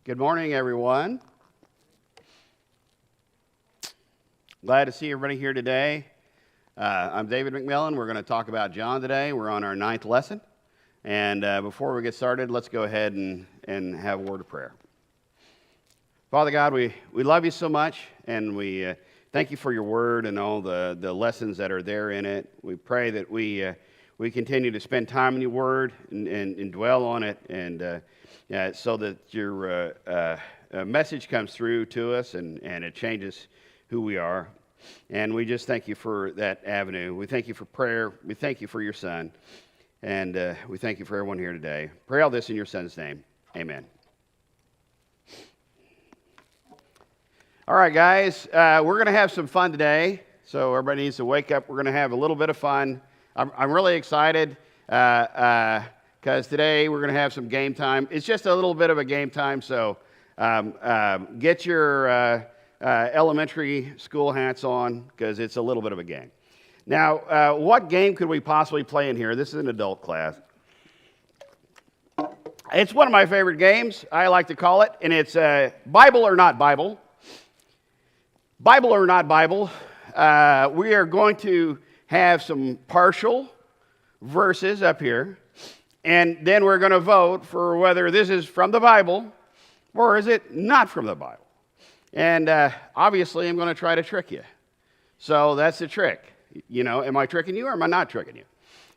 Good morning, everyone. Glad to see everybody here today. I'm David McMillan. We're going to talk about John today. We're on our 9th lesson. And before we get started, let's go ahead and have a word of prayer. Father God, we love you so much, and we thank you for your word and all the lessons that are there in it. We pray that we continue to spend time in your word and dwell on it, and so that your message comes through to us and it changes who we are. And we just thank you for that avenue. We thank you for prayer. We thank you for your son. And we thank you for everyone here today. Pray all this in your son's name. Amen. All right, guys. We're going to have some fun today. So everybody needs to wake up. We're going to have a little bit of fun. I'm really excited because today we're going to have some game time. It's just a little bit of a game time. So get your elementary school hats on because it's a little bit of a game. Now, what game could we possibly play in here? This is an adult class. It's one of my favorite games, I like to call it, and it's Bible or Not Bible. Bible or Not Bible. We are going to have some partial verses up here, and then we're going to vote for whether this is from the Bible or is it not from the Bible. And obviously, I'm going to try to trick you. So that's the trick. You know, am I tricking you or am I not tricking you?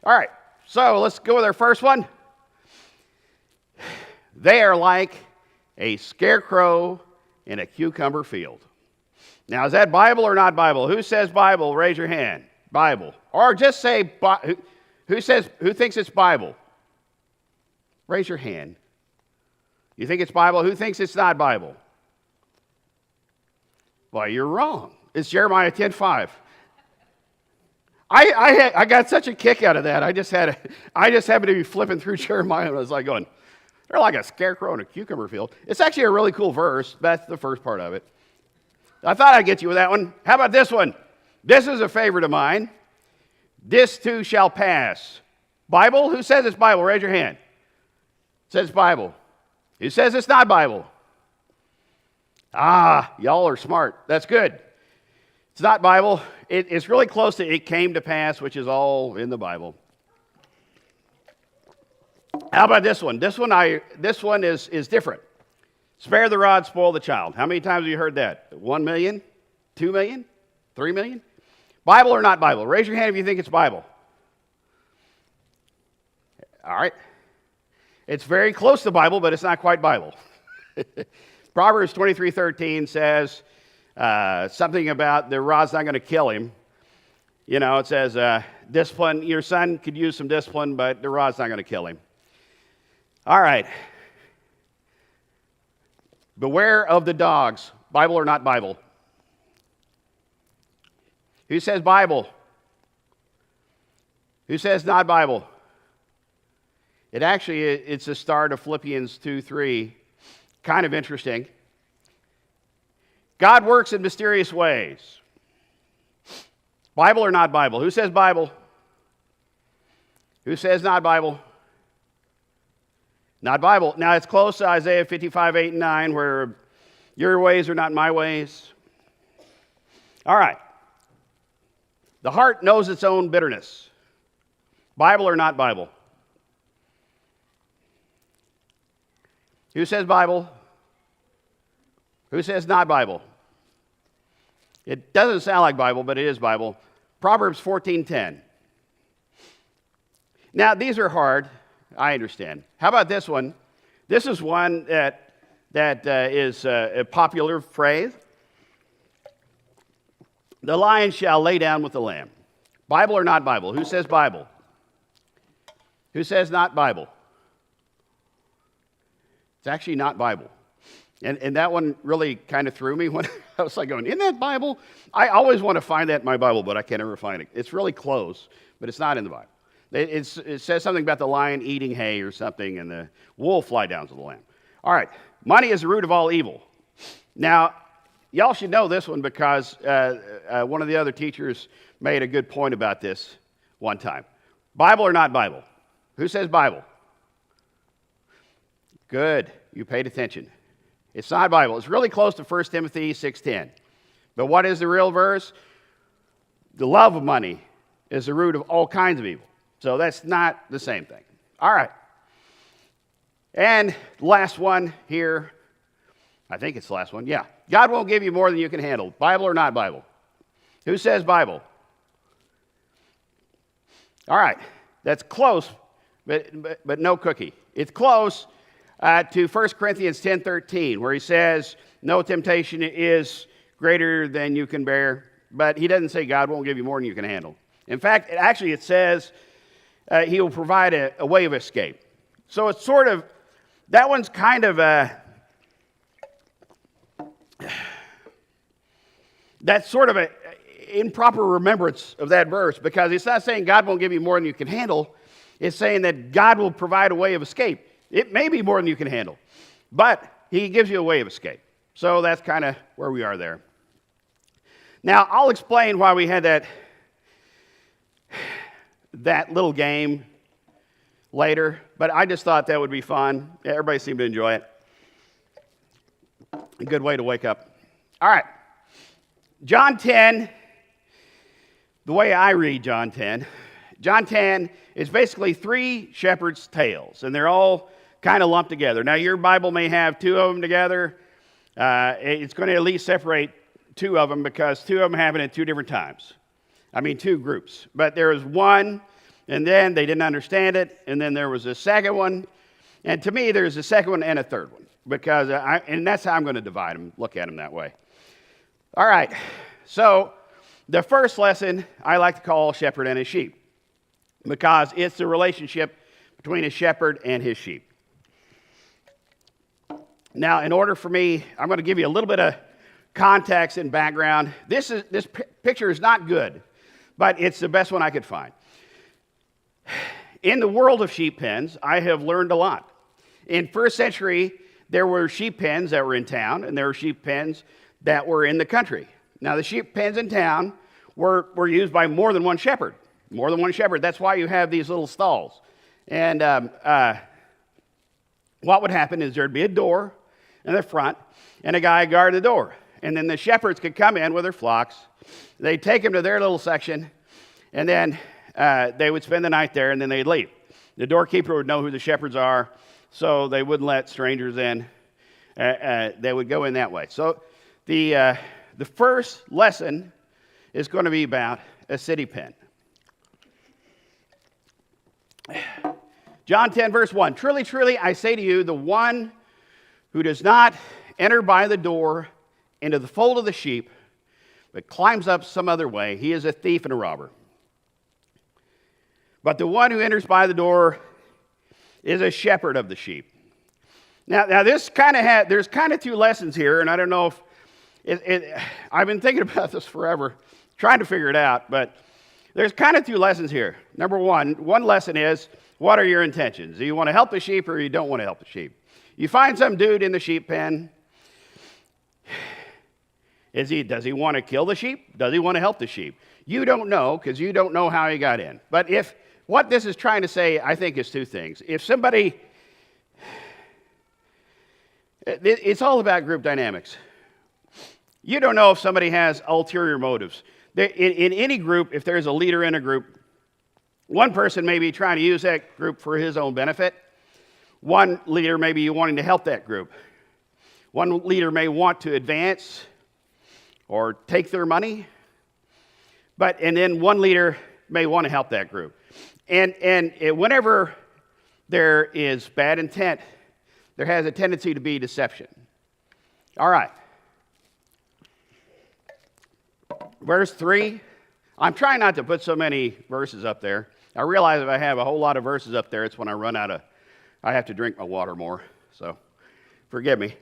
All right, so let's go with our first one. They are like a scarecrow in a cucumber field. Now, is that Bible or not Bible? Who says Bible? Raise your hand. Bible. Or just say, who thinks it's Bible? Raise your hand. You think it's Bible? Who thinks it's not Bible? Well, you're wrong. It's Jeremiah 10:5. I got such a kick out of that. I just happened to be flipping through Jeremiah and I was like going, they're like a scarecrow in a cucumber field. It's actually a really cool verse. That's the first part of it. I thought I'd get you with that one. How about this one? This is a favorite of mine. This too shall pass. Bible? Who says it's Bible? Raise your hand. It says Bible. Who says it's not Bible? Ah, y'all are smart. That's good. It's not Bible. It's really close to it came to pass, which is all in the Bible. How about this one? This one is different. Spare the rod, spoil the child. How many times have you heard that? 1 million? 2 million? 3 million? Bible or not Bible? Raise your hand if you think it's Bible. All right. It's very close to Bible, but it's not quite Bible. Proverbs 23:13 says something about the rod's not going to kill him. You know, it says, discipline, your son could use some discipline, but the rod's not going to kill him. All right. Beware of the dogs. Bible or not Bible? Who says Bible? Who says not Bible? It's the start of Philippians 2:3. Kind of interesting. God works in mysterious ways. Bible or not Bible? Who says Bible? Who says not Bible? Not Bible. Now it's close to Isaiah 55:8-9, where your ways are not my ways. All right. The heart knows its own bitterness. Bible or not Bible? Who says Bible? Who says not Bible? It doesn't sound like Bible, but it is Bible. Proverbs 14:10. Now, these are hard. I understand. How about this one? This is one that is a popular phrase. The lion shall lay down with the lamb. Bible or not Bible? Who says Bible? Who says not Bible? It's actually not Bible. And that one really kind of threw me when I was like going, isn't that Bible? I always want to find that in my Bible, but I can't ever find it. It's really close, but it's not in the Bible. It says something about the lion eating hay or something, and the wolf lie down to the lamb. All right, money is the root of all evil. Now, y'all should know this one because one of the other teachers made a good point about this one time. Bible or not Bible? Who says Bible? Good. You paid attention. It's not Bible. It's really close to 1 Timothy 6:10. But what is the real verse? The love of money is the root of all kinds of evil. So that's not the same thing. All right. And last one here. I think it's the last one. Yeah. God won't give you more than you can handle. Bible or not Bible? Who says Bible? All right. That's close, but no cookie. It's close to 1 Corinthians 10:13, where he says, no temptation is greater than you can bear. But he doesn't say God won't give you more than you can handle. In fact, it says he will provide a way of escape. So it's sort of, that one's kind of that's sort of a improper remembrance of that verse, because it's not saying God won't give you more than you can handle. It's saying that God will provide a way of escape. It may be more than you can handle, but he gives you a way of escape. So that's kind of where we are there. Now, I'll explain why we had that little game later, but I just thought that would be fun. Everybody seemed to enjoy it. A good way to wake up. All right. John 10, the way I read John 10 is basically three shepherds' tales, and they're all kind of lumped together. Now, your Bible may have two of them together. It's going to at least separate two of them, because two of them happen at two different times. Two groups. But there was one, and then they didn't understand it, and then there was a second one. And to me, there's a second one and a third one, because and that's how I'm going to divide them, look at them that way. All right, so the first lesson I like to call Shepherd and His Sheep, because it's the relationship between a shepherd and his sheep. Now, in order for me, I'm going to give you a little bit of context and background. This picture is not good, but it's the best one I could find. In the world of sheep pens, I have learned a lot. In first century, there were sheep pens that were in town, and there were sheep pens that were in the country. Now, the sheep pens in town were used by more than one shepherd. More than one shepherd. That's why you have these little stalls. And what would happen is there'd be a door in the front, and a guy guarded the door. And then the shepherds could come in with their flocks. They'd take them to their little section, and then they would spend the night there, and then they'd leave. The doorkeeper would know who the shepherds are, so they wouldn't let strangers in. They would go in that way. So the first lesson is going to be about a city pen. John 10, verse 1. Truly, truly, I say to you, the one who does not enter by the door into the fold of the sheep, but climbs up some other way, he is a thief and a robber. But the one who enters by the door is a shepherd of the sheep. Now this there's kind of two lessons here, and I don't know if I've been thinking about this forever, trying to figure it out, but there's kind of two lessons here. Number one lesson is, what are your intentions? Do you want to help the sheep, or you don't want to help the sheep? You find some dude in the sheep pen. Does he want to kill the sheep? Does he want to help the sheep? You don't know, because you don't know how he got in. But what this is trying to say, I think, is two things. If somebody, it's all about group dynamics. You don't know if somebody has ulterior motives. In any group, if there's a leader in a group, one person may be trying to use that group for his own benefit. One leader may be wanting to help that group. One leader may want to advance or take their money, and then one leader may want to help that group. And whenever there is bad intent, there has a tendency to be deception. All right. Verse 3. I'm trying not to put so many verses up there. I realize if I have a whole lot of verses up there, it's when I have to drink my water more. So forgive me.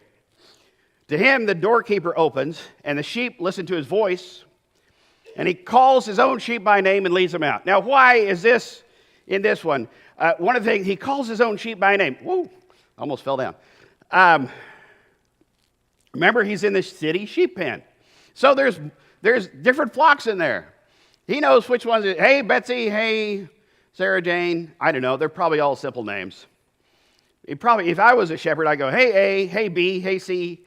To him the doorkeeper opens, and the sheep listen to his voice, and he calls his own sheep by name and leads them out. Now, why is this in this one? One of the things, he calls his own sheep by name. Whoa, almost fell down. Remember, he's in the city sheep pen. So there's different flocks in there. He knows which ones. Hey, Betsy. Hey, Sarah Jane. I don't know. They're probably all simple names. If I was a shepherd, I'd go, hey A, hey B, hey C.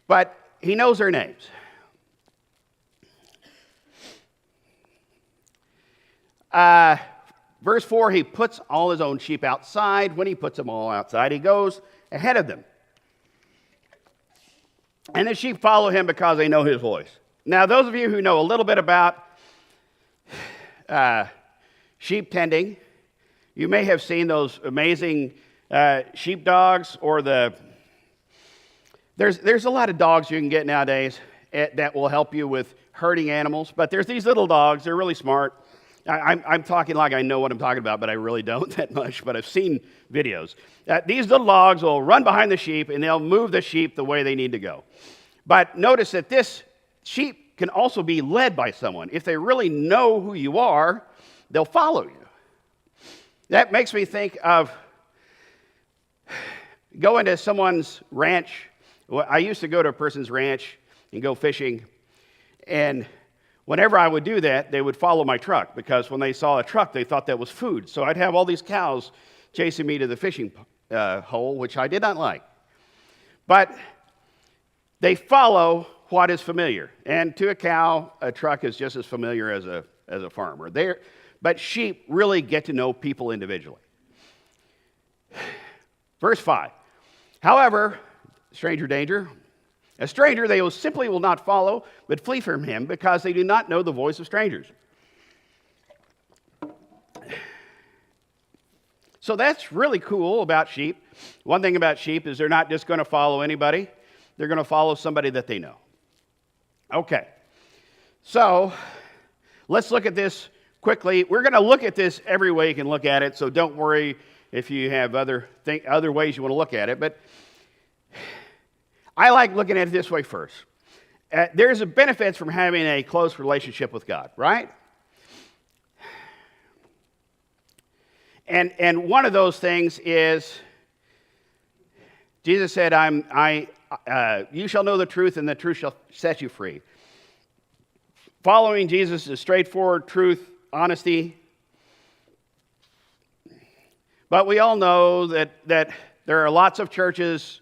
But he knows their names. Verse 4, he puts all his own sheep outside. When he puts them all outside, he goes ahead of them. And the sheep follow him because they know his voice. Now, those of you who know a little bit about sheep tending, you may have seen those amazing sheep dogs, or there's a lot of dogs you can get nowadays that will help you with herding animals. But there's these little dogs. They're really smart. I'm talking like I know what I'm talking about, but I really don't that much. But I've seen videos. These little dogs will run behind the sheep, and they'll move the sheep the way they need to go. But notice that this sheep can also be led by someone. If they really know who you are, they'll follow you. That makes me think of going to someone's ranch. I used to go to a person's ranch and go fishing, and whenever I would do that, they would follow my truck, because when they saw a truck, they thought that was food. So I'd have all these cows chasing me to the fishing hole, which I did not like. But they follow what is familiar. And to a cow, a truck is just as familiar as a farmer. But sheep really get to know people individually. Verse 5. However, stranger danger. A stranger they will not follow, but flee from him, because they do not know the voice of strangers. So that's really cool about sheep. One thing about sheep is they're not just going to follow anybody. They're going to follow somebody that they know. Okay. So let's look at this quickly. We're going to look at this every way you can look at it, so don't worry if you have other ways you want to look at it. But I like looking at it this way first. There's a benefits from having a close relationship with God, right? And one of those things is, Jesus said, you shall know the truth, and the truth shall set you free. Following Jesus is straightforward truth, honesty. But we all know that there are lots of churches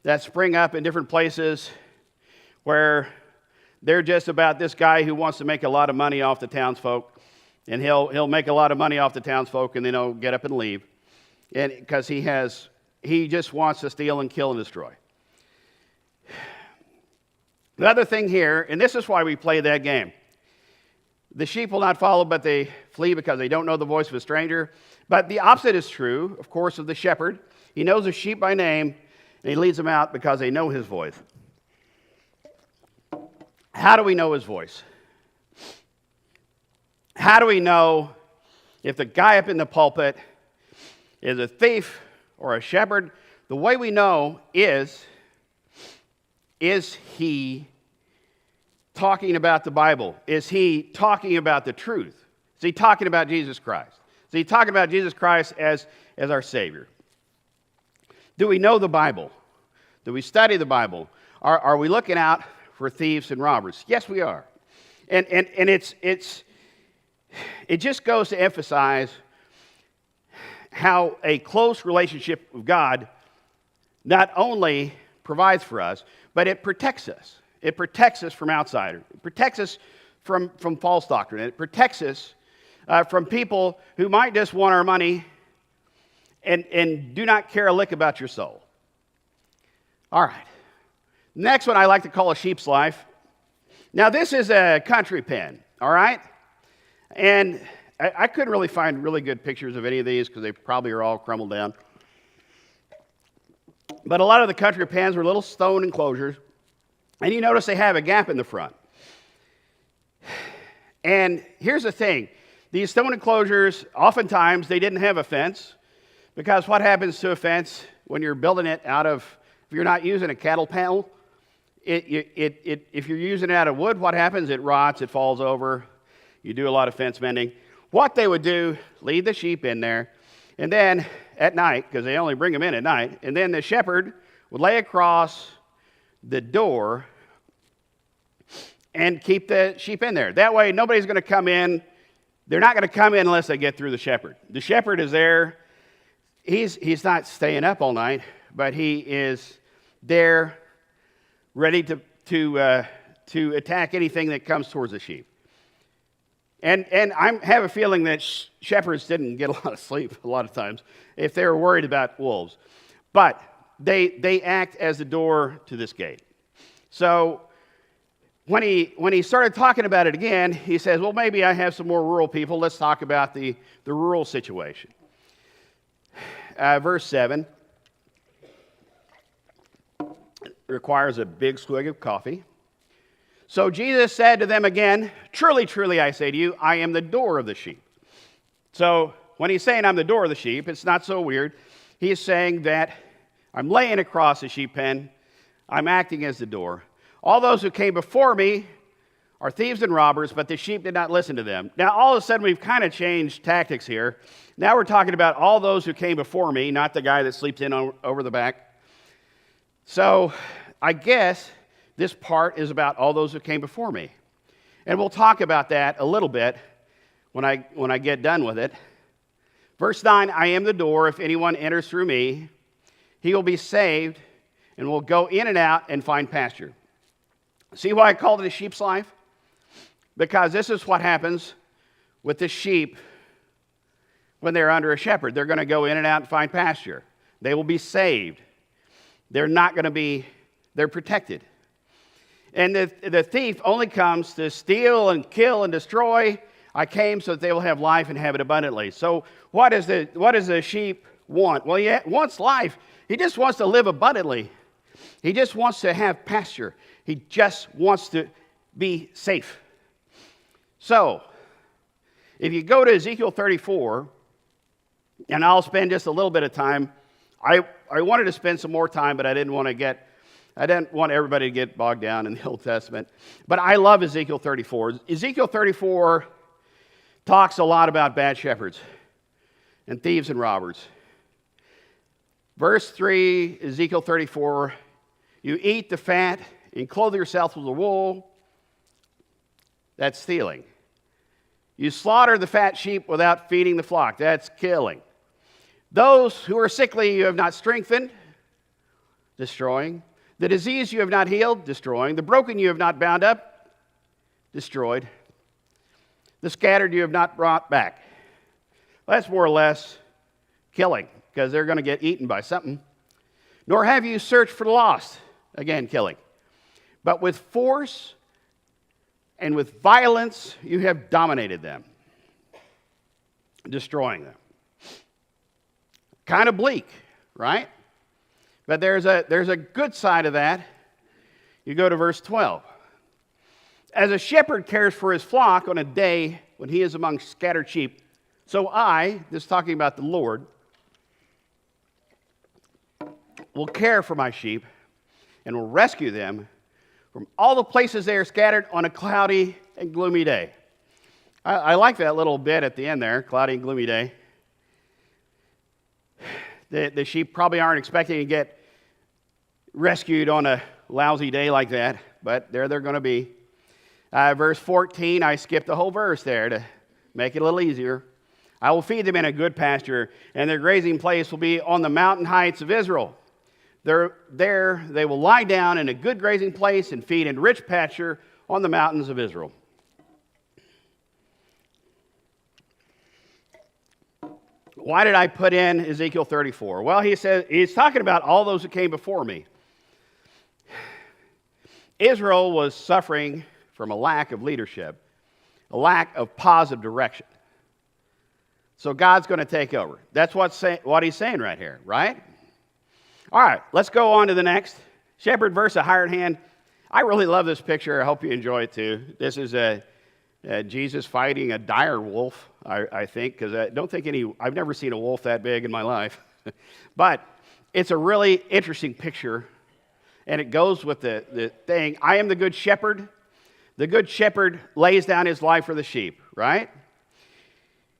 that spring up in different places where they're just about this guy who wants to make a lot of money off the townsfolk, and he'll make a lot of money off the townsfolk, and then he'll get up and leave, and because he just wants to steal and kill and destroy. The other thing here, and this is why we play that game. The sheep will not follow, but they flee because they don't know the voice of a stranger. But the opposite is true, of course, of the shepherd. He knows the sheep by name, and he leads them out because they know his voice. How do we know his voice? How do we know if the guy up in the pulpit is a thief or a shepherd? The way we know is he talking about the Bible? Is he talking about the truth? Is he talking about Jesus Christ? Is he talking about Jesus Christ as our Savior? Do we know the Bible? Do we study the Bible? Are we looking out for thieves and robbers? Yes, we are. And it just goes to emphasize how a close relationship with God not only provides for us, but it protects us. It protects us from outsiders. It protects us from false doctrine. It protects us from people who might just want our money and do not care a lick about your soul. All right. Next one I like to call a sheep's life. Now, this is a country pen, all right? And I couldn't really find really good pictures of any of these because they probably are all crumbled down. But a lot of the country pens were little stone enclosures. And you notice they have a gap in the front. And here's the thing. These stone enclosures, oftentimes, they didn't have a fence. Because what happens to a fence when you're building it out of, if you're not using a cattle panel, if you're using it out of wood, what happens? It rots, it falls over. You do a lot of fence mending. What they would do, leave the sheep in there, and then at night, because they only bring them in at night, and then the shepherd would lay across the door and keep the sheep in there. That way, nobody's going to come in. They're not going to come in unless they get through the shepherd. The shepherd is there he's not staying up all night, but he is there ready to attack anything that comes towards the sheep. And I have a feeling that shepherds didn't get a lot of sleep a lot of times if they were worried about wolves. But they act as the door to this gate. So when he started talking about it again, he says, well, maybe I have some more rural people. Let's talk about the rural situation. Verse 7 requires a big swig of coffee. So Jesus said to them again, truly, truly, I say to you, I am the door of the sheep. So when he's saying I'm the door of the sheep, it's not so weird. He's saying that I'm laying across the sheep pen. I'm acting as the door. All those who came before me are thieves and robbers, but the sheep did not listen to them. Now, all of a sudden, we've kind of changed tactics here. Now we're talking about all those who came before me, not the guy that sleeps in over the back. So I guess this part is about all those who came before me. And we'll talk about that a little bit when I get done with it. Verse 9, I am the door. If anyone enters through me, he will be saved and will go in and out and find pasture. See why I called it a sheep's life? Because this is what happens with the sheep when they're under a shepherd. They're going to go in and out and find pasture. They will be saved. They're protected. And the thief only comes to steal and kill and destroy. I came so that they will have life and have it abundantly. So what does the sheep want? Well, he wants life. He just wants to live abundantly. He just wants to have pasture. He just wants to be safe. So, if you go to Ezekiel 34, and I'll spend just a little bit of time. I wanted to spend some more time, but I didn't want everybody to get bogged down in the Old Testament. But I love Ezekiel 34. Ezekiel 34 talks a lot about bad shepherds and thieves and robbers. Verse 3, Ezekiel 34, you eat the fat and clothe yourself with the wool. That's stealing. You slaughter the fat sheep without feeding the flock. That's killing. Those who are sickly you have not strengthened. Destroying. The disease you have not healed. Destroying. The broken you have not bound up. Destroyed. The scattered you have not brought back. That's more or less killing, because they're going to get eaten by something. Nor have you searched for the lost. Again, killing. But with force and with violence you have dominated them, destroying them. Kind of bleak, right? But there's a good side of that. You go to verse 12. As a shepherd cares for his flock on a day when he is among scattered sheep, so I, this is talking about the Lord, will care for my sheep and will rescue them from all the places they are scattered on a cloudy and gloomy day. I like that little bit at the end there, cloudy and gloomy day. The sheep probably aren't expecting to get rescued on a lousy day like that, but there they're going to be. Verse 14, I skipped the whole verse there to make it a little easier. I will feed them in a good pasture, and their grazing place will be on the mountain heights of Israel. There they will lie down in a good grazing place and feed in rich pasture on the mountains of Israel. Why did I put in Ezekiel 34? Well, he's talking about all those who came before me. Israel was suffering from a lack of leadership, a lack of positive direction. So God's going to take over. That's what he's saying right here, right? All right, let's go on to the next. Shepherd versus a hired hand. I really love this picture. I hope you enjoy it too. This is Jesus fighting a dire wolf, I think, because I've never seen a wolf that big in my life. But it's a really interesting picture, and it goes with the thing. I am the good shepherd. The good shepherd lays down his life for the sheep, right?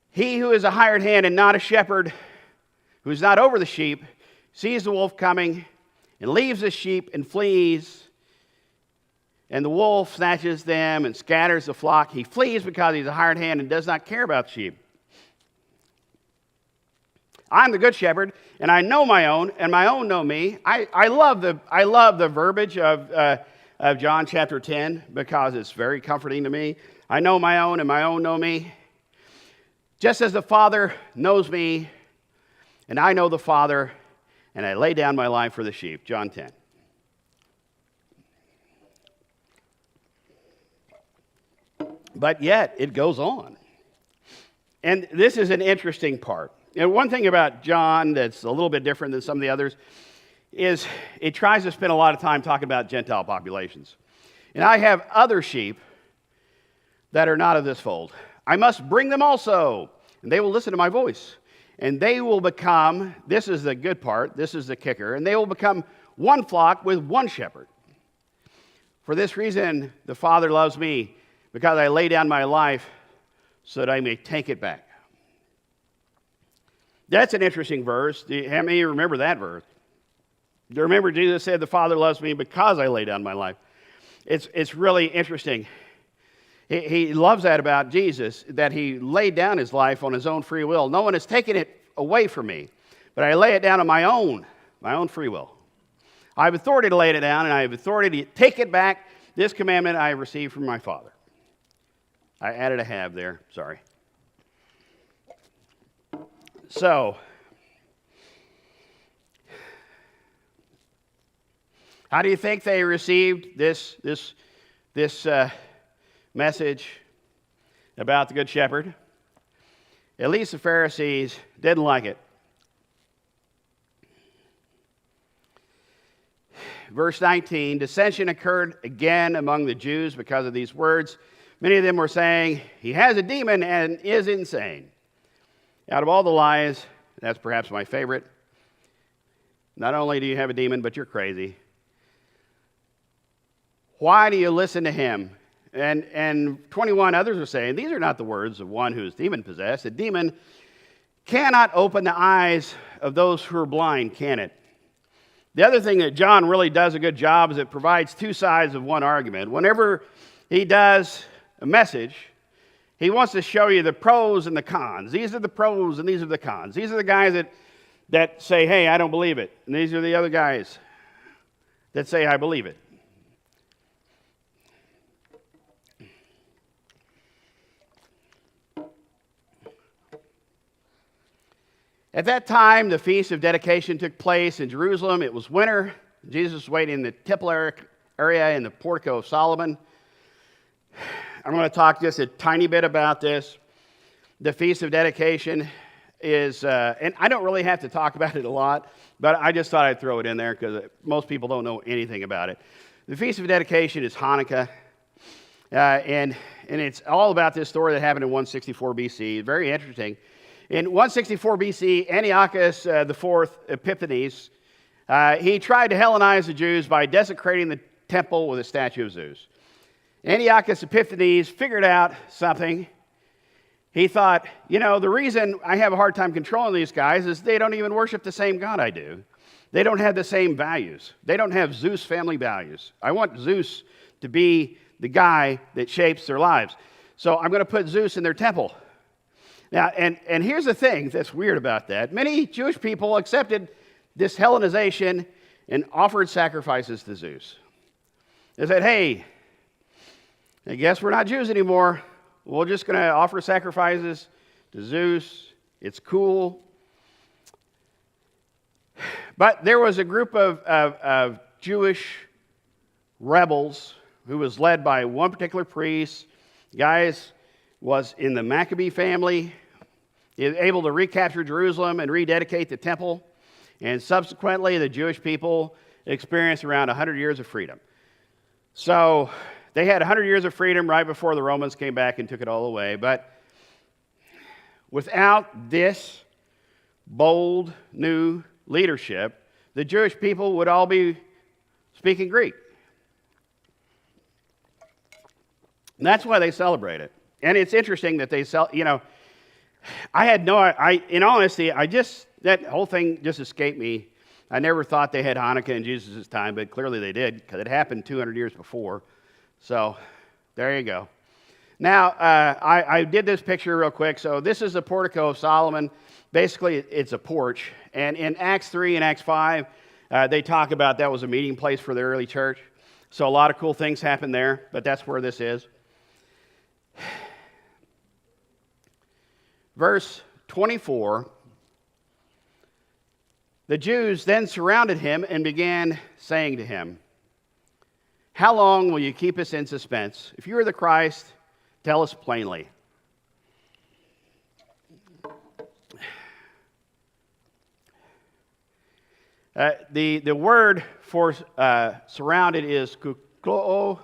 He who is a hired hand and not a shepherd, who is not over the sheep, sees the wolf coming and leaves the sheep and flees. And the wolf snatches them and scatters the flock. He flees because he's a hired hand and does not care about the sheep. I'm the good shepherd, and I know my own, and my own know me. I love the verbiage of John chapter 10 because it's very comforting to me. I know my own, and my own know me. Just as the Father knows me, and I know the Father, and I lay down my life for the sheep. John 10. But yet, it goes on. And this is an interesting part. And one thing about John that's a little bit different than some of the others is it tries to spend a lot of time talking about Gentile populations. And I have other sheep that are not of this fold. I must bring them also, and they will listen to my voice. And they will become, this is the good part, this is the kicker, and they will become one flock with one shepherd. For this reason, the Father loves me, because I lay down my life so that I may take it back. That's an interesting verse. How many of you remember that verse? Do you remember Jesus said, the Father loves me because I lay down my life? It's really interesting. He loves that about Jesus, that he laid down his life on his own free will. No one has taken it away from me, but I lay it down on my own free will. I have authority to lay it down, and I have authority to take it back. This commandment I have received from my Father. I added a have there, sorry. So, how do you think they received this message about the Good Shepherd? At least the Pharisees didn't like it. Verse 19, dissension occurred again among the Jews because of these words. Many of them were saying, he has a demon and is insane. Out of all the lies, that's perhaps my favorite. Not only do you have a demon, but you're crazy. Why do you listen to him? And 21 others are saying, these are not the words of one who is demon-possessed. A demon cannot open the eyes of those who are blind, can it? The other thing that John really does a good job is it provides two sides of one argument. Whenever he does a message, he wants to show you the pros and the cons. These are the pros and these are the cons. These are the guys that say, hey, I don't believe it. And these are the other guys that say, I believe it. At that time, the Feast of Dedication took place in Jerusalem. It was winter. Jesus was waiting in the temple area in the portico of Solomon. I'm going to talk just a tiny bit about this. The Feast of Dedication is, and I don't really have to talk about it a lot, but I just thought I'd throw it in there because most people don't know anything about it. The Feast of Dedication is Hanukkah, and it's all about this story that happened in 164 BC. Very interesting. In 164 BC, Antiochus IV Epiphanes, he tried to Hellenize the Jews by desecrating the temple with a statue of Zeus. Antiochus Epiphanes figured out something. He thought, the reason I have a hard time controlling these guys is they don't even worship the same God I do. They don't have the same values. They don't have Zeus family values. I want Zeus to be the guy that shapes their lives. So I'm going to put Zeus in their temple. Now, and here's the thing that's weird about that. Many Jewish people accepted this Hellenization and offered sacrifices to Zeus. They said, hey, I guess we're not Jews anymore. We're just going to offer sacrifices to Zeus. It's cool. But there was a group of Jewish rebels who was led by one particular priest. Guys was in the Maccabee family. He was able to recapture Jerusalem and rededicate the temple. And subsequently, the Jewish people experienced around 100 years of freedom. So they had 100 years of freedom right before the Romans came back and took it all away. But without this bold new leadership, the Jewish people would all be speaking Greek. And that's why they celebrate it. And it's interesting that they I had in honesty, that whole thing just escaped me. I never thought they had Hanukkah in Jesus' time, but clearly they did, because it happened 200 years before. So, there you go. Now, I did this picture real quick. So this is the portico of Solomon. Basically, it's a porch. And in Acts 3 and Acts 5, they talk about that was a meeting place for the early church. So a lot of cool things happen there, but that's where this is. Verse 24, the Jews then surrounded him and began saying to him, "How long will you keep us in suspense? If you are the Christ, tell us plainly." The word for surrounded is kukloo,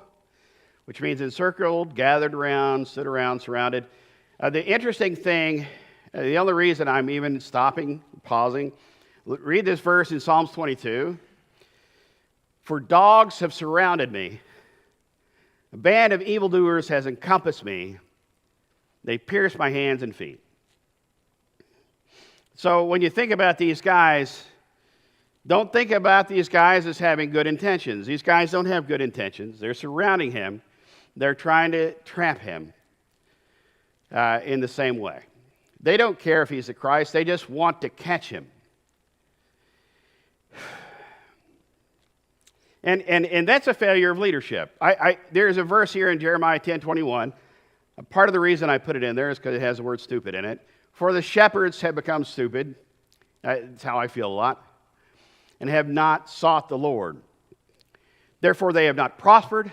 which means encircled, gathered around, stood around, surrounded. The interesting thing, the only reason I'm even stopping, pausing, read this verse in Psalms 22. "For dogs have surrounded me. A band of evildoers has encompassed me. They pierced my hands and feet." So when you think about these guys, don't think about these guys as having good intentions. These guys don't have good intentions. They're surrounding him. They're trying to trap him in the same way. They don't care if he's the Christ. They just want to catch him. And that's a failure of leadership. There's a verse here in Jeremiah 10:21. Part of the reason I put it in there is because it has the word stupid in it. "For the shepherds have become stupid." That's how I feel a lot. "And have not sought the Lord. Therefore they have not prospered,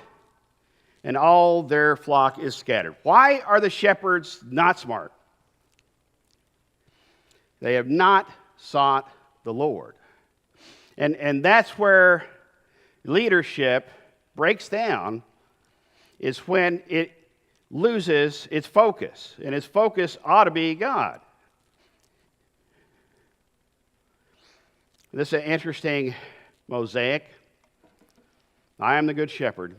and all their flock is scattered." Why are the shepherds not smart? They have not sought the Lord. And that's where leadership breaks down, is when it loses its focus, and its focus ought to be God. This is an interesting mosaic. I am the good shepherd.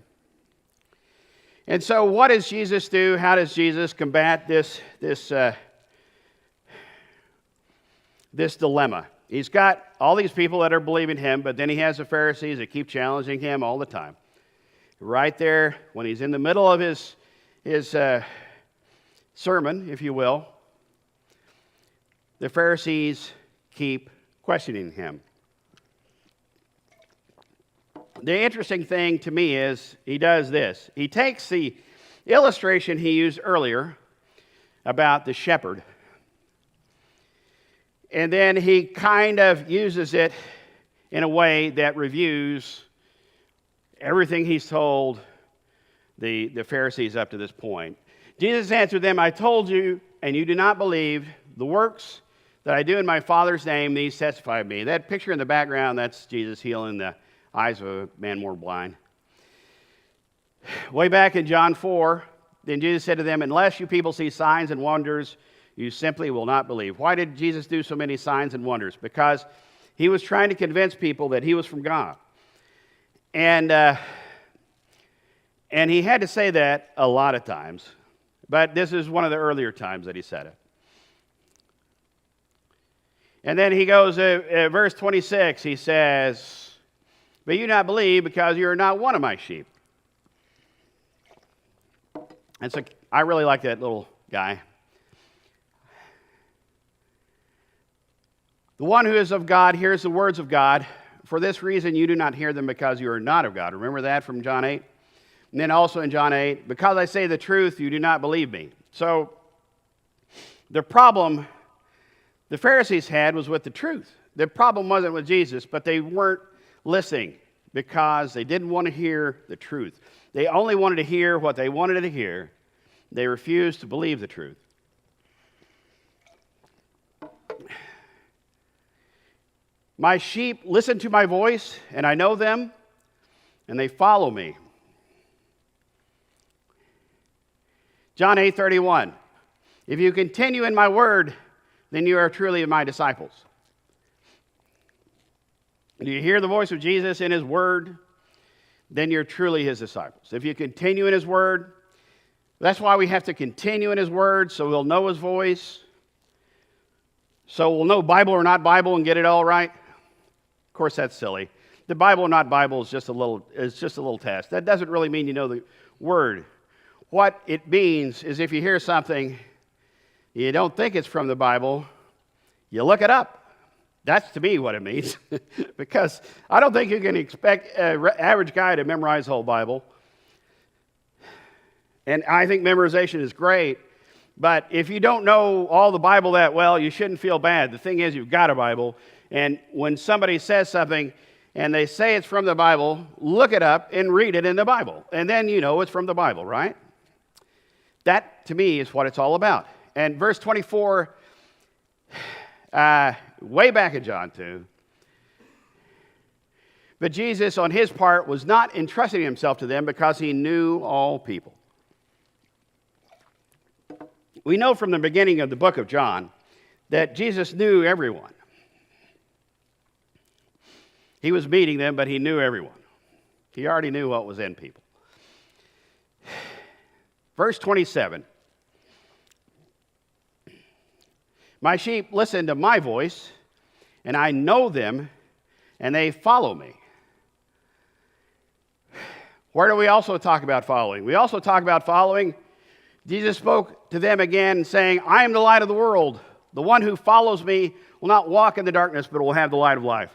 And so what does Jesus do? How does Jesus combat this dilemma? He's got all these people that are believing him, but then he has the Pharisees that keep challenging him all the time. Right there, when he's in the middle of his sermon, if you will, the Pharisees keep questioning him. The interesting thing to me is he does this. He takes the illustration he used earlier about the shepherd, and then he kind of uses it in a way that reviews everything he's told the Pharisees up to this point. Jesus answered them, "I told you, and you do not believe. The works that I do in my Father's name, these testify of me." That picture in the background, that's Jesus healing the eyes of a man more blind. Way back in John 4, then Jesus said to them, "Unless you people see signs and wonders, you simply will not believe." Why did Jesus do so many signs and wonders? Because he was trying to convince people that he was from God. And he had to say that a lot of times. But this is one of the earlier times that he said it. And then he goes, verse 26, he says, "But you not believe because you are not one of my sheep." And so I really like that little guy. "The one who is of God hears the words of God. For this reason you do not hear them, because you are not of God." Remember that from John 8? And then also in John 8, "Because I say the truth, you do not believe me." So the problem the Pharisees had was with the truth. The problem wasn't with Jesus, but they weren't listening because they didn't want to hear the truth. They only wanted to hear what they wanted to hear. They refused to believe the truth. "My sheep listen to my voice, and I know them, and they follow me." John 8:31, "If you continue in my word, then you are truly my disciples." Do you hear the voice of Jesus in his word? Then you're truly his disciples. If you continue in his word, that's why we have to continue in his word, so we'll know his voice, so we'll know Bible or not Bible and get it all right. Of course, that's silly. The Bible or not Bible is just a little test. That doesn't really mean you know the word. what it means is if you hear something you don't think it's from the Bible, you look it up. That's to me what it means. Because I don't think you can expect an average guy to memorize the whole Bible. And I think memorization is great. But if you don't know all the Bible that well, you shouldn't feel bad. The thing is, you've got a Bible. And when somebody says something and they say it's from the Bible, look it up and read it in the Bible. And then you know it's from the Bible, right? That, to me, is what it's all about. And verse 24, way back in John 2, but Jesus, on his part, was not entrusting himself to them because he knew all people. We know from the beginning of the book of John that Jesus knew everyone. He was meeting them, but he knew everyone. He already knew what was in people. Verse 27. My sheep listen to my voice, and I know them, and they follow me. Where do we also talk about following? We also talk about following. Jesus spoke to them again, saying, I am the light of the world. The one who follows me will not walk in the darkness, but will have the light of life.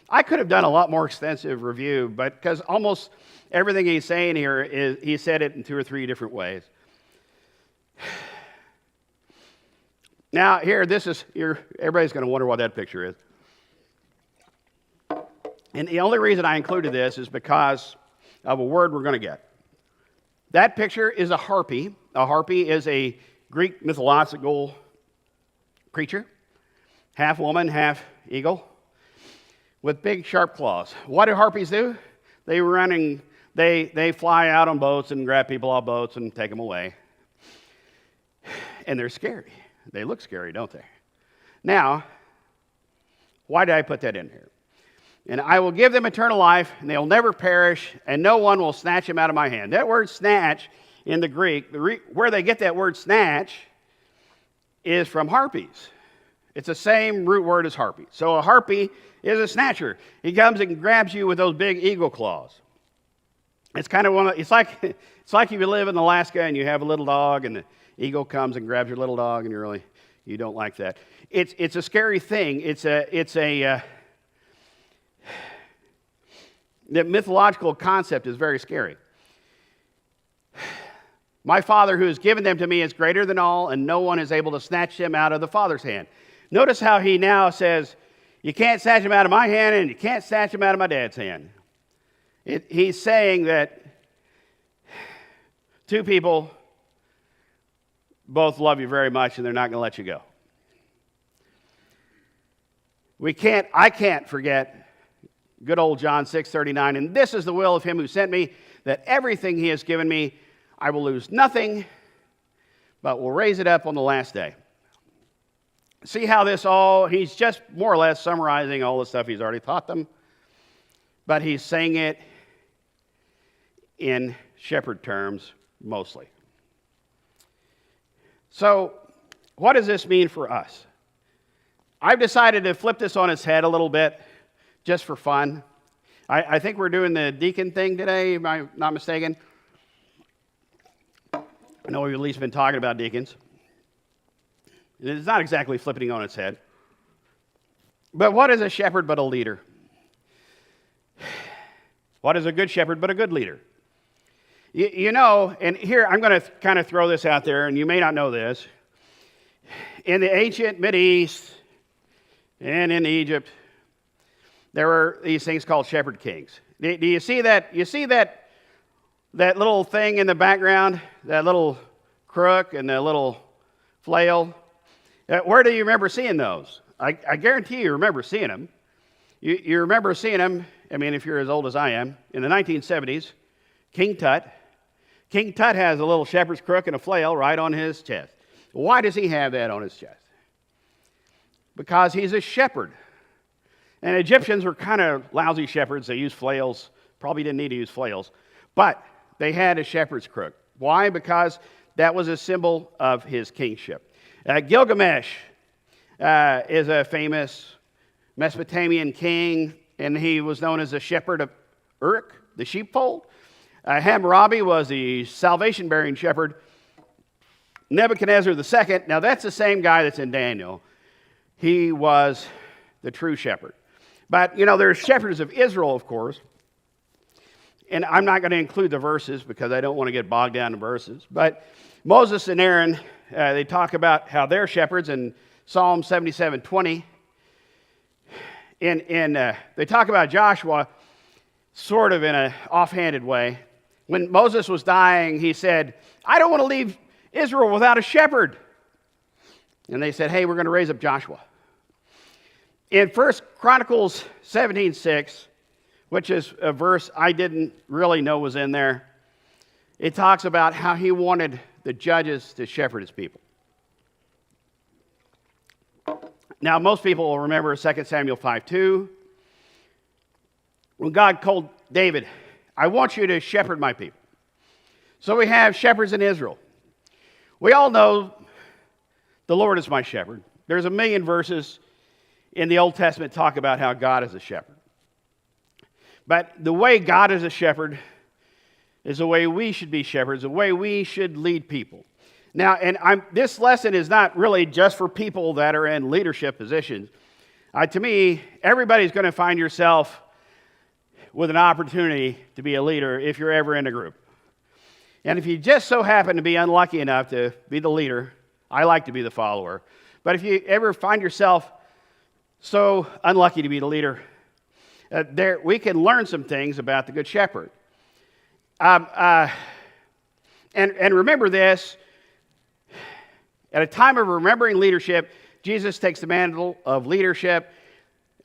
I could have done a lot more extensive review, but because almost everything he's saying here is he said it in 2 or 3 different ways. Now, here, everybody's going to wonder what that picture is. And the only reason I included this is because of a word we're going to get. That picture is a harpy. A harpy is a Greek mythological creature, half woman, half eagle, with big sharp claws. What do harpies do? They fly out on boats and grab people off boats and take them away. And they're scary. They look scary, don't they? Now, why did I put that in here? And I will give them eternal life, and they'll never perish, and no one will snatch them out of my hand. That word snatch in the Greek, where they get that word snatch is from harpies. It's the same root word as harpy. So a harpy is a snatcher. He comes and grabs you with those big eagle claws. It's kind of it's like if you live in Alaska and you have a little dog and the eagle comes and grabs your little dog and you don't like that. It's a scary thing. The mythological concept is very scary. My Father who has given them to me is greater than all, and no one is able to snatch them out of the Father's hand. Notice how he now says, you can't snatch them out of my hand, and you can't snatch them out of my dad's hand. He's saying that 2 people both love you very much, and they're not going to let you go. I can't forget good old John 6:39, and this is the will of him who sent me, that everything he has given me, I will lose nothing, but will raise it up on the last day. See how he's just more or less summarizing all the stuff he's already taught them, but he's saying it in shepherd terms mostly. So, what does this mean for us? I've decided to flip this on its head a little bit, just for fun. I think we're doing the deacon thing today, am I not mistaken? I know we've at least been talking about deacons. It's not exactly flipping on its head. But what is a shepherd but a leader? What is a good shepherd but a good leader? You know, and here I'm going to kind of throw this out there, and you may not know this. In the ancient Mideast and in Egypt, there were these things called shepherd kings. Do you see that? You see that little thing in the background, that little crook and the little flail? Where do you remember seeing those? I guarantee you remember seeing them. You remember seeing them, I mean, if you're as old as I am, in the 1970s, King Tut. King Tut has a little shepherd's crook and a flail right on his chest. Why does he have that on his chest? Because he's a shepherd. And Egyptians were kind of lousy shepherds. They used flails. Probably didn't need to use flails. But they had a shepherd's crook. Why? Because that was a symbol of his kingship. Gilgamesh is a famous Mesopotamian king, and he was known as the shepherd of Uruk, the sheepfold. Hammurabi was the salvation-bearing shepherd. Nebuchadnezzar II, now that's the same guy that's in Daniel. He was the true shepherd. But, there's shepherds of Israel, of course. And I'm not going to include the verses because I don't want to get bogged down in verses. But Moses and Aaron, they talk about how they're shepherds in Psalm 77:20. They talk about Joshua sort of in an offhanded way. When Moses was dying, he said, I don't want to leave Israel without a shepherd. And they said, hey, we're going to raise up Joshua. In 1 Chronicles 17:6, which is a verse I didn't really know was in there, it talks about how he wanted the judges to shepherd his people. Now, most people will remember 2 Samuel 5:2, when God called David, I want you to shepherd my people. So we have shepherds in Israel. We all know the Lord is my shepherd. There's a million verses in the Old Testament talk about how God is a shepherd. But the way God is a shepherd is the way we should be shepherds, the way we should lead people. Now, this lesson is not really just for people that are in leadership positions. To me, everybody's going to find yourself with an opportunity to be a leader if you're ever in a group. And if you just so happen to be unlucky enough to be the leader, I like to be the follower. But if you ever find yourself so unlucky to be the leader, we can learn some things about the Good Shepherd. And remember this, at a time of remembering leadership, Jesus takes the mantle of leadership.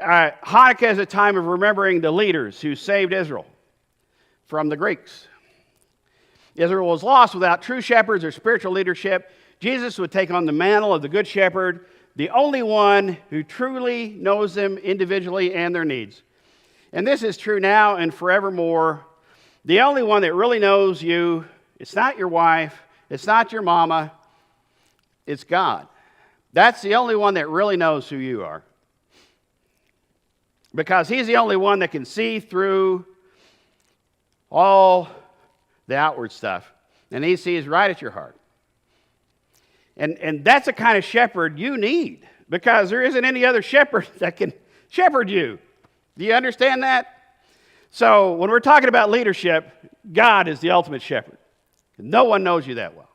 Hanukkah is a time of remembering the leaders who saved Israel from the Greeks. Israel was lost without true shepherds or spiritual leadership. Jesus would take on the mantle of the Good Shepherd, the only one who truly knows them individually and their needs. And this is true now and forevermore. The only one that really knows you, it's not your wife, it's not your mama, it's God. That's the only one that really knows who you are. Because he's the only one that can see through all the outward stuff. And he sees right at your heart. And that's the kind of shepherd you need. Because there isn't any other shepherd that can shepherd you. Do you understand that? So when we're talking about leadership, God is the ultimate shepherd. No one knows you that well.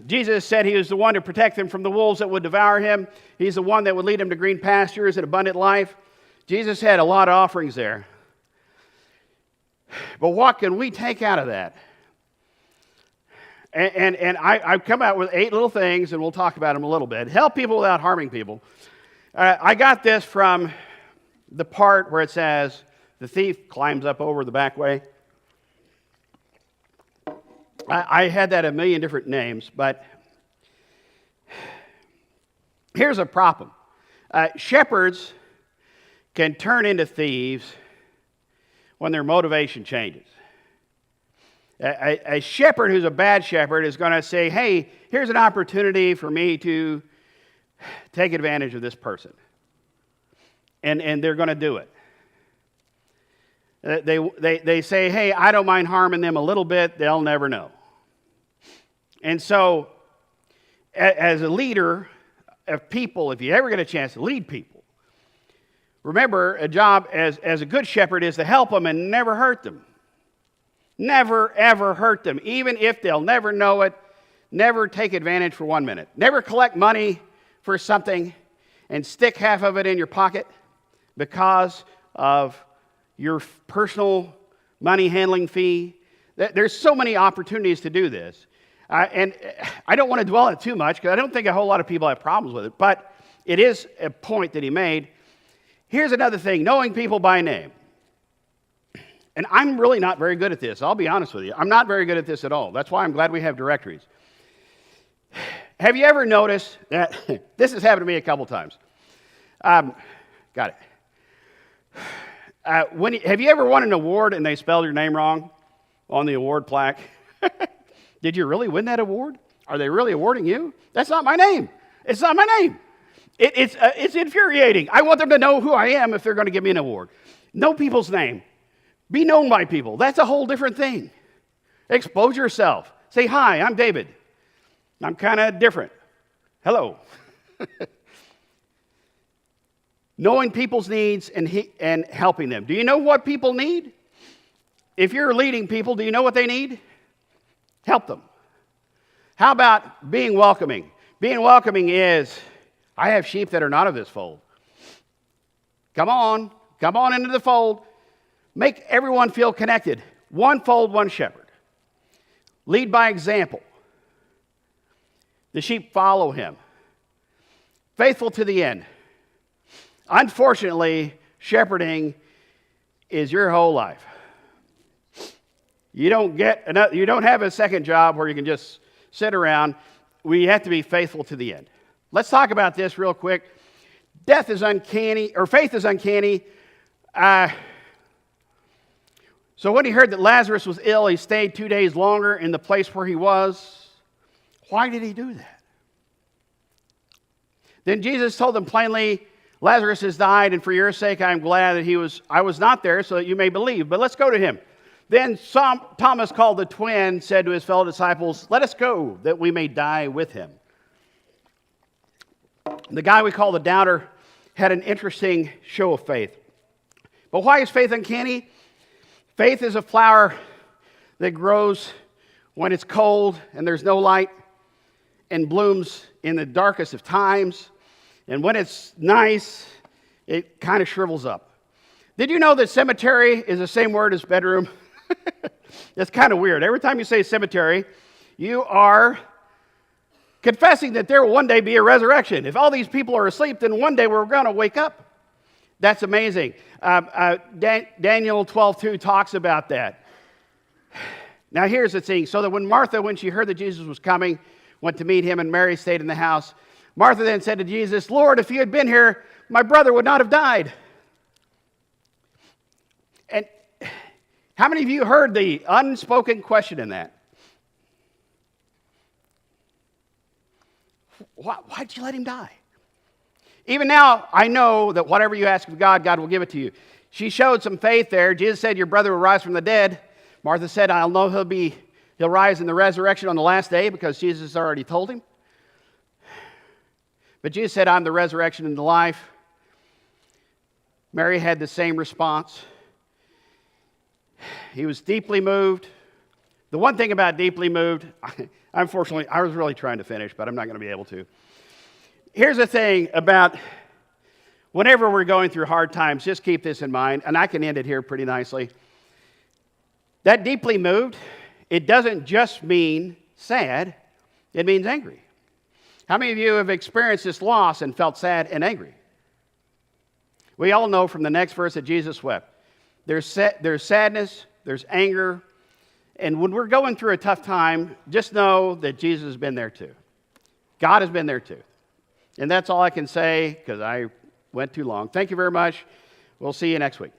Jesus said he was the one to protect them from the wolves that would devour him. He's the one that would lead him to green pastures and abundant life. Jesus had a lot of offerings there. But what can we take out of that? And I've come out with 8 little things, and we'll talk about them a little bit. Help people without harming people. I got this from the part where it says the thief climbs up over the back way. I had that a million different names, but here's a problem. Shepherds can turn into thieves when their motivation changes. A shepherd who's a bad shepherd is going to say, hey, here's an opportunity for me to take advantage of this person. And they're going to do it. They say, hey, I don't mind harming them a little bit. They'll never know. And so, as a leader of people, if you ever get a chance to lead people, remember, a job as a good shepherd is to help them and never hurt them. Never, ever hurt them, even if they'll never know it. Never take advantage for 1 minute. Never collect money for something and stick half of it in your pocket because of your personal money handling fee. There's so many opportunities to do this. And I don't want to dwell on it too much because I don't think a whole lot of people have problems with it. But it is a point that he made. Here's another thing, knowing people by name. And I'm really not very good at this. I'll be honest with you. I'm not very good at this at all. That's why I'm glad we have directories. Have you ever noticed that this has happened to me a couple times? Got it. Have you ever won an award and they spelled your name wrong on the award plaque? Did you really win that award? Are they really awarding you? That's not my name. It's not my name. It's infuriating. I want them to know who I am if they're going to give me an award. Know people's name. Be known by people. That's a whole different thing. Expose yourself. Say, hi, I'm David. I'm kind of different. Hello. Knowing people's needs and helping them. Do you know what people need? If you're leading people, do you know what they need? Help them. How about being welcoming? Being welcoming is, I have sheep that are not of this fold. Come on into the fold. Make everyone feel connected. One fold, one shepherd. Lead by example. The sheep follow him. Faithful to the end. Unfortunately, shepherding is your whole life. You don't have a second job where you can just sit around. We have to be faithful to the end. Let's talk about this real quick. Death is uncanny, or faith is uncanny. So when he heard that Lazarus was ill, he stayed 2 days longer in the place where he was. Why did he do that? Then Jesus told them plainly, Lazarus has died, and for your sake I am glad that I was not there, so that you may believe. But let's go to him. Then Thomas, called the twin, said to his fellow disciples, let us go, that we may die with him. The guy we call the doubter had an interesting show of faith. But why is faith uncanny? Faith is a flower that grows when it's cold and there's no light, and blooms in the darkest of times. And when it's nice, it kind of shrivels up. Did you know that cemetery is the same word as bedroom? That's kind of weird. Every time you say cemetery, you are confessing that there will one day be a resurrection. If all these people are asleep, then one day we're going to wake up. That's amazing. Daniel 12:2 talks about that. Now here's the thing. So that when Martha, when she heard that Jesus was coming, went to meet him, and Mary stayed in the house, Martha then said to Jesus, Lord, if you had been here, my brother would not have died. And how many of you heard the unspoken question in that? Why'd you let him die? Even now, I know that whatever you ask of God, God will give it to you. She showed some faith there. Jesus said, your brother will rise from the dead. Martha said, I'll know he'll rise in the resurrection on the last day, because Jesus already told him. But Jesus said, I'm the resurrection and the life. Mary had the same response. He was deeply moved. The one thing about deeply moved, unfortunately, I was really trying to finish, but I'm not going to be able to. Here's the thing about whenever we're going through hard times, just keep this in mind, and I can end it here pretty nicely. That deeply moved, it doesn't just mean sad, it means angry. How many of you have experienced this loss and felt sad and angry? We all know from the next verse that Jesus wept. There's sadness, there's anger, and when we're going through a tough time, just know that Jesus has been there too. God has been there too. And that's all I can say, because I went too long. Thank you very much. We'll see you next week.